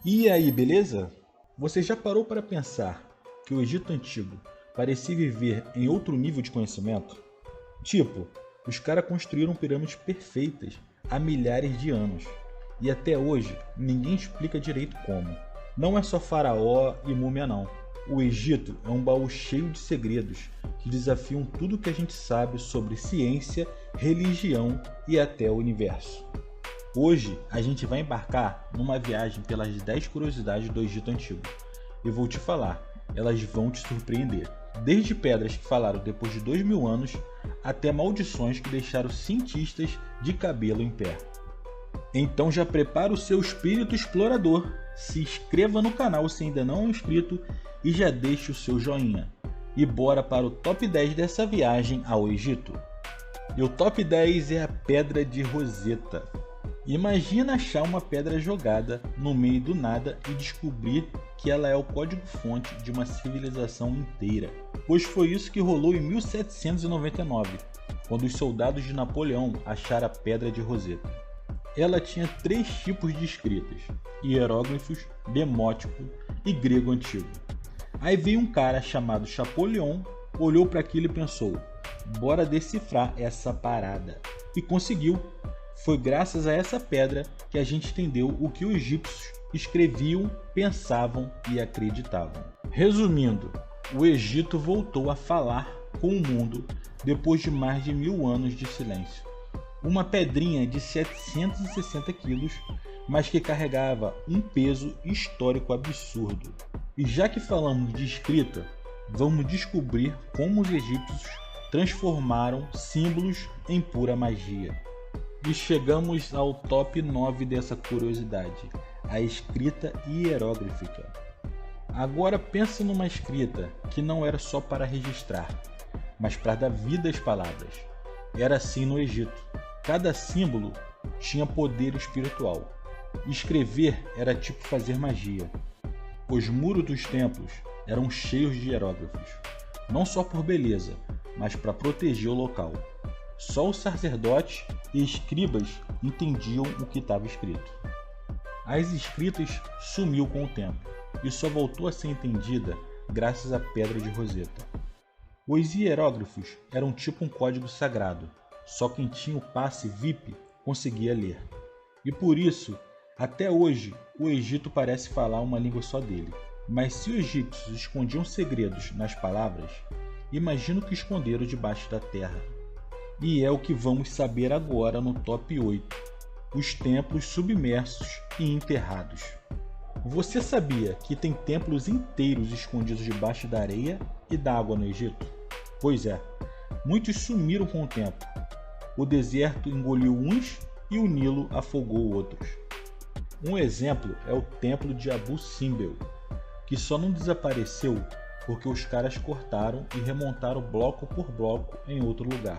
E aí, beleza? Você já parou para pensar que o Egito Antigo parecia viver em outro nível de conhecimento? Tipo, os caras construíram pirâmides perfeitas há milhares de anos e até hoje ninguém explica direito como. Não é só faraó e múmia não. O Egito é um baú cheio de segredos que desafiam tudo que a gente sabe sobre ciência, religião e até o universo. Hoje a gente vai embarcar numa viagem pelas 10 curiosidades do Egito Antigo. E vou te falar, elas vão te surpreender. Desde pedras que falaram depois de 2000 anos, até maldições que deixaram cientistas de cabelo em pé. Então já prepara o seu espírito explorador, se inscreva no canal se ainda não é inscrito e já deixe o seu joinha. E bora para o top 10 dessa viagem ao Egito. E o top 10 é a Pedra de Roseta. Imagina achar uma pedra jogada no meio do nada e descobrir que ela é o código-fonte de uma civilização inteira. Pois foi isso que rolou em 1799, quando os soldados de Napoleão acharam a Pedra de Roseta. Ela tinha 3 tipos de escritas: hieróglifos, demótico e grego antigo. Aí veio um cara chamado Champollion, olhou para aquilo e pensou: bora decifrar essa parada. E conseguiu. Foi graças a essa pedra que a gente entendeu o que os egípcios escreviam, pensavam e acreditavam. Resumindo, o Egito voltou a falar com o mundo depois de mais de 1000 anos de silêncio. Uma pedrinha de 760 quilos, mas que carregava um peso histórico absurdo. E já que falamos de escrita, vamos descobrir como os egípcios transformaram símbolos em pura magia. E chegamos ao top 9 dessa curiosidade, a escrita hieróglifica. Agora pense numa escrita que não era só para registrar, mas para dar vida às palavras. Era assim no Egito. Cada símbolo tinha poder espiritual. Escrever era tipo fazer magia. Os muros dos templos eram cheios de hieróglifos, não só por beleza, mas para proteger o local. Só os sacerdotes e escribas entendiam o que estava escrito. As escritas sumiu com o tempo e só voltou a ser entendida graças à Pedra de Roseta. Os hieróglifos eram tipo um código sagrado, só quem tinha o passe VIP conseguia ler. E por isso, até hoje, o Egito parece falar uma língua só dele. Mas se os egípcios escondiam segredos nas palavras, imagina o que esconderam debaixo da terra. E é o que vamos saber agora no top 8, os templos submersos e enterrados. Você sabia que tem templos inteiros escondidos debaixo da areia e da água no Egito? Pois é, muitos sumiram com o tempo. O deserto engoliu uns e o Nilo afogou outros. Um exemplo é o templo de Abu Simbel, que só não desapareceu porque os caras cortaram e remontaram bloco por bloco em outro lugar.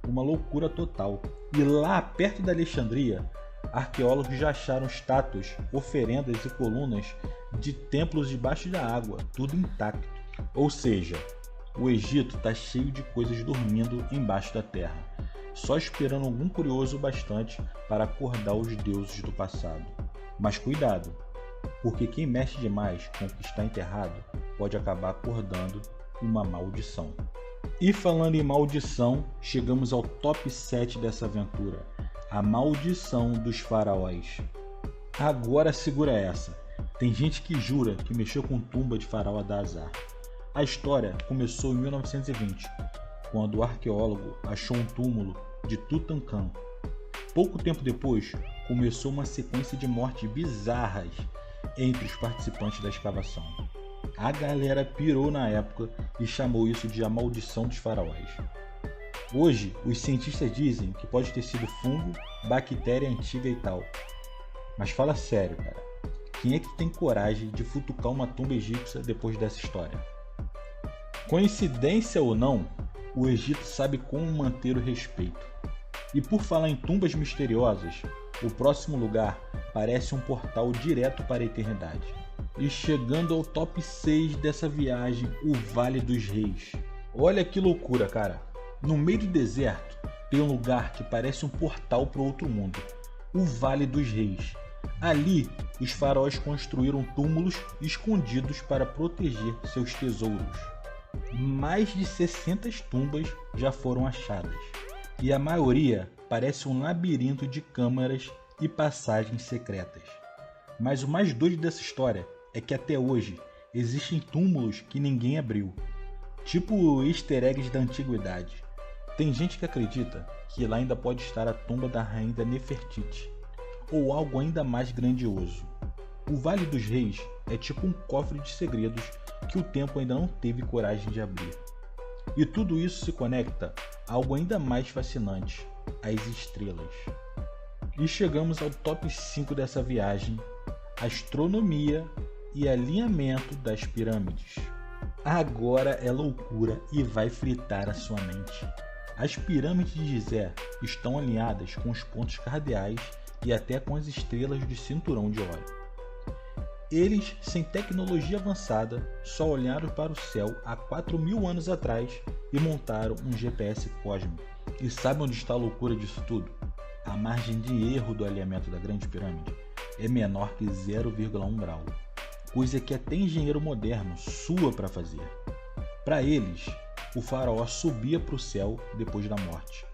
Uma loucura total. E lá perto da Alexandria, arqueólogos já acharam estátuas, oferendas e colunas de templos debaixo da água, tudo intacto. Ou seja, o Egito está cheio de coisas dormindo embaixo da terra, só esperando algum curioso bastante para acordar os deuses do passado. Mas cuidado, porque quem mexe demais com o que está enterrado pode acabar acordando uma maldição. E falando em maldição, chegamos ao top 7 dessa aventura, a maldição dos faraós. Agora segura essa, tem gente que jura que mexeu com tumba de faraó a dar azar. A história começou em 1920, quando o arqueólogo achou um túmulo de Tutankhamon. Pouco tempo depois, começou uma sequência de mortes bizarras entre os participantes da escavação. A galera pirou na época e chamou isso de a maldição dos faraós. Hoje, os cientistas dizem que pode ter sido fungo, bactéria antiga e tal. Mas fala sério, cara. Quem é que tem coragem de futucar uma tumba egípcia depois dessa história? Coincidência ou não, o Egito sabe como manter o respeito. E por falar em tumbas misteriosas, o próximo lugar parece um portal direto para a eternidade. E chegando ao top 6 dessa viagem, o Vale dos Reis. Olha que loucura, cara. No meio do deserto tem um lugar que parece um portal para outro mundo. O Vale dos Reis. Ali, os faraós construíram túmulos escondidos para proteger seus tesouros. Mais de 60 tumbas já foram achadas, e a maioria parece um labirinto de câmaras e passagens secretas. Mas o mais doido dessa história é que até hoje existem túmulos que ninguém abriu, tipo easter eggs da antiguidade. Tem gente que acredita que lá ainda pode estar a tumba da rainha Nefertiti, ou algo ainda mais grandioso. O Vale dos Reis é tipo um cofre de segredos que o tempo ainda não teve coragem de abrir. E tudo isso se conecta a algo ainda mais fascinante, as estrelas. E chegamos ao top 5 dessa viagem: astronomia e alinhamento das pirâmides. Agora é loucura e vai fritar a sua mente. As pirâmides de Gizé estão alinhadas com os pontos cardeais e até com as estrelas do cinturão de Órion. Eles, sem tecnologia avançada, só olharam para o céu há 4.000 anos atrás e montaram um GPS cósmico. E sabe onde está a loucura disso tudo? A margem de erro do alinhamento da Grande Pirâmide é menor que 0,1 grau, coisa que até engenheiro moderno sua para fazer. Para eles, o faraó subia para o céu depois da morte,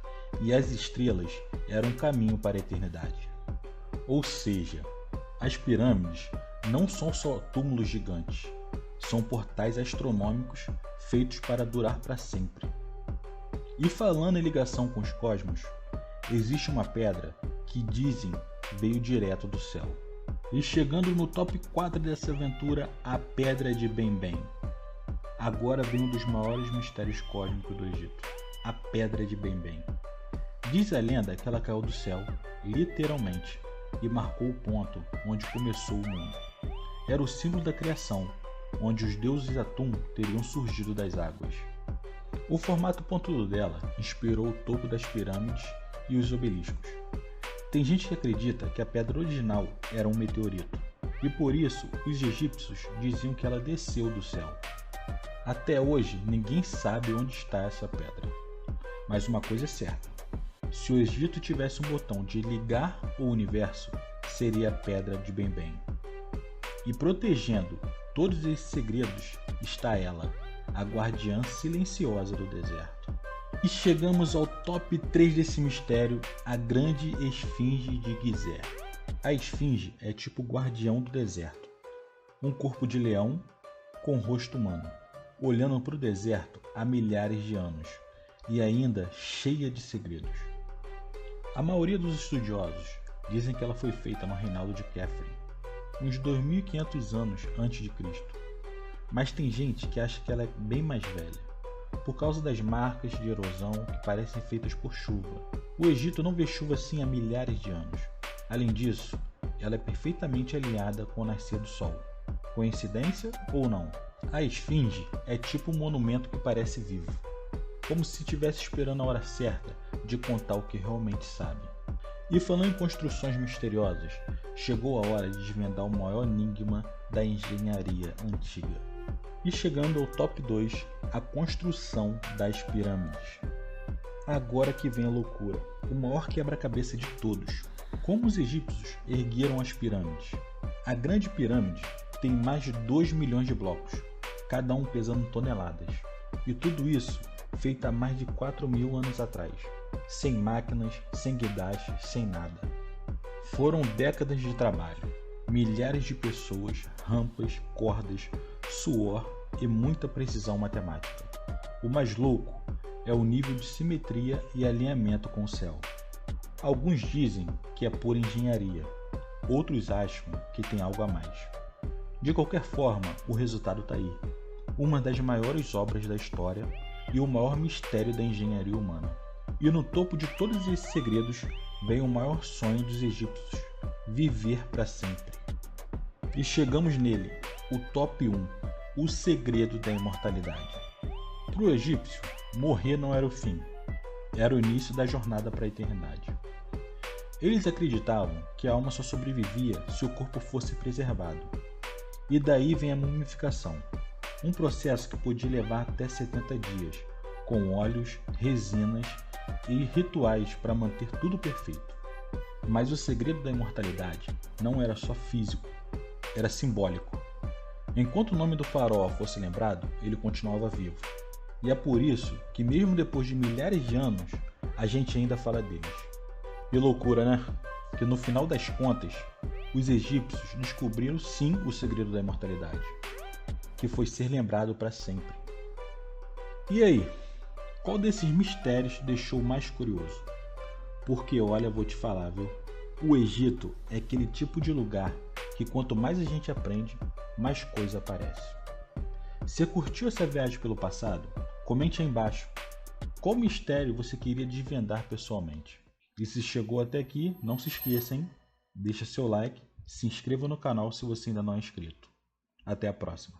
e as estrelas eram um caminho para a eternidade. Ou seja, as pirâmides não são só túmulos gigantes, são portais astronômicos feitos para durar para sempre. E falando em ligação com os cosmos, existe uma pedra que dizem veio direto do céu. E chegando no top 4 dessa aventura, a Pedra de Bem-Bem. Agora vem um dos maiores mistérios cósmicos do Egito, a Pedra de Bem-Bem. Diz a lenda que ela caiu do céu, literalmente, e marcou o ponto onde começou o mundo. Era o símbolo da criação, onde os deuses Atum teriam surgido das águas. O formato pontudo dela inspirou o topo das pirâmides e os obeliscos. Tem gente que acredita que a pedra original era um meteorito, e por isso os egípcios diziam que ela desceu do céu. Até hoje ninguém sabe onde está essa pedra. Mas uma coisa é certa: se o Egito tivesse um botão de ligar o universo, seria a Pedra de Bem-Bem. E protegendo todos esses segredos está ela, a guardiã silenciosa do deserto. E chegamos ao top 3 desse mistério, a Grande Esfinge de Gizé. A esfinge é tipo o guardião do deserto, um corpo de leão com rosto humano, olhando para o deserto há milhares de anos e ainda cheia de segredos. A maioria dos estudiosos dizem que ela foi feita no reinado de Khafre, uns 2.500 anos antes de Cristo. Mas tem gente que acha que ela é bem mais velha, por causa das marcas de erosão que parecem feitas por chuva. O Egito não vê chuva assim há milhares de anos. Além disso, ela é perfeitamente alinhada com o nascer do sol. Coincidência ou não? A esfinge é tipo um monumento que parece vivo, como se estivesse esperando a hora certa de contar o que realmente sabe. E falando em construções misteriosas, chegou a hora de desvendar o maior enigma da engenharia antiga. E chegando ao top 2, a construção das pirâmides. Agora que vem a loucura, o maior quebra-cabeça de todos. Como os egípcios ergueram as pirâmides? A Grande Pirâmide tem mais de 2 milhões de blocos, cada um pesando toneladas. E tudo isso feito há mais de 4.000 anos atrás, sem máquinas, sem guindastes, sem nada. Foram décadas de trabalho, milhares de pessoas, rampas, cordas, suor e muita precisão matemática. O mais louco é o nível de simetria e alinhamento com o céu. Alguns dizem que é pura engenharia, outros acham que tem algo a mais. De qualquer forma, o resultado está aí. Uma das maiores obras da história e o maior mistério da engenharia humana. E no topo de todos esses segredos vem o maior sonho dos egípcios: viver para sempre. E chegamos nele, o top 1, o segredo da imortalidade. Para o egípcio, morrer não era o fim, era o início da jornada para a eternidade. Eles acreditavam que a alma só sobrevivia se o corpo fosse preservado. E daí vem a mumificação, um processo que podia levar até 70 dias, com óleos, resinas e rituais para manter tudo perfeito. Mas o segredo da imortalidade não era só físico, era simbólico. Enquanto o nome do faraó fosse lembrado, ele continuava vivo. E é por isso que, mesmo depois de milhares de anos, a gente ainda fala deles. E loucura, né? Que no final das contas, os egípcios descobriram sim o segredo da imortalidade, que foi ser lembrado para sempre. E aí, qual desses mistérios te deixou mais curioso? Porque olha, vou te falar, viu? O Egito é aquele tipo de lugar que quanto mais a gente aprende, mais coisa aparece. Se curtiu essa viagem pelo passado, comente aí embaixo qual mistério você queria desvendar pessoalmente. E se chegou até aqui, não se esqueça, hein? Deixa seu like, se inscreva no canal se você ainda não é inscrito. Até a próxima.